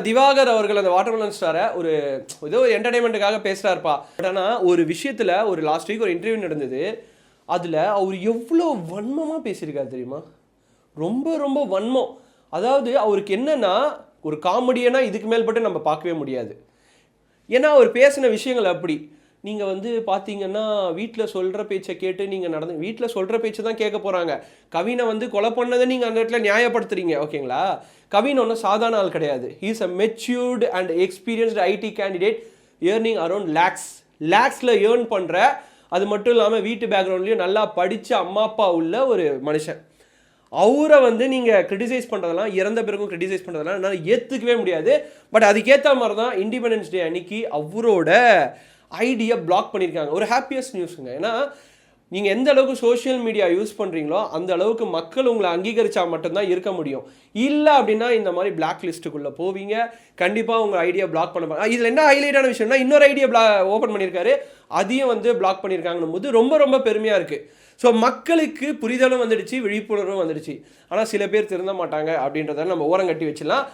திவாகர் அவர்கள் அந்த வாட்டர்மெலன் ஸ்டாரை ஒரு ஏதோ என்டர்டைன்மெண்ட்டுக்காக பேசுகிறாருப்பா. பட் ஆனால் ஒரு விஷயத்தில் ஒரு லாஸ்ட் வீக் ஒரு இன்டர்வியூ நடந்தது. அதில் அவர் எவ்வளோ வன்மமாக பேசியிருக்காரு தெரியுமா? ரொம்ப ரொம்ப வன்மம். அதாவது அவருக்கு என்னன்னா, ஒரு காமெடியனா இதுக்கு மேல்பட்டு நம்ம பார்க்கவே முடியாது. ஏன்னா அவர் பேசின விஷயங்கள் அப்படி. நீங்கள் வந்து பார்த்தீங்கன்னா வீட்டில் சொல்கிற பேச்சை கேட்டு நீங்கள் வீட்டில் சொல்கிற பேச்சை தான் கேட்க போகிறாங்க. கவினை வந்து கொலை பண்ணதை நீங்கள் அந்த இடத்துல நியாயப்படுத்துறீங்க, ஓகேங்களா? கவின் ஒன்றும் சாதாரண ஆள் கிடையாது. He is a matured and experienced IT candidate earning around லேக்ஸில் ஏர்ன் பண்ணுற, அது மட்டும் இல்லாமல் வீட்டு பேக்ரவுண்ட்லேயும் நல்லா படித்த அம்மா அப்பா உள்ள ஒரு மனுஷன். அவரை வந்து நீங்கள் கிரிட்டிசைஸ் பண்ணுறதெல்லாம், இறந்த பிறகும் கிரிட்டிசைஸ் பண்ணுறதெல்லாம் என்னால் ஏற்றுக்கவே முடியாது. பட் அதுக்கேற்ற மாதிரி தான் இண்டிபெண்டன்ஸ் டே அன்னைக்கு அவரோட ஐடியா பிளாக் பண்ணியிருக்காங்க. ஒரு ஹாப்பியஸ்ட் நியூஸுங்க. ஏன்னா நீங்கள் எந்த அளவுக்கு சோஷியல் மீடியா யூஸ் பண்ணுறீங்களோ அந்த அளவுக்கு மக்கள் உங்களை அங்கீகரித்தா மட்டும்தான் இருக்க முடியும். இல்லை அப்படின்னா இந்த மாதிரி பிளாக் லிஸ்ட்டுக்குள்ளே போவீங்க. கண்டிப்பாக உங்கள் ஐடியா பிளாக் பண்ண. இதில் என்ன ஹைலைட்டான விஷயம்னா, இன்னொரு ஐடியா ஓப்பன் பண்ணியிருக்காரு, அதையும் வந்து பிளாக் பண்ணியிருக்காங்கன்னும் போது ரொம்ப ரொம்ப பெருமையாக இருக்குது. ஸோ மக்களுக்கு புரிதலும் வந்துடுச்சு, விழிப்புணர்வும் வந்துடுச்சு. ஆனால் சில பேர் திருந்த மாட்டாங்க அப்படின்றத நம்ம ஓரங்கட்டி வச்சிடலாம்.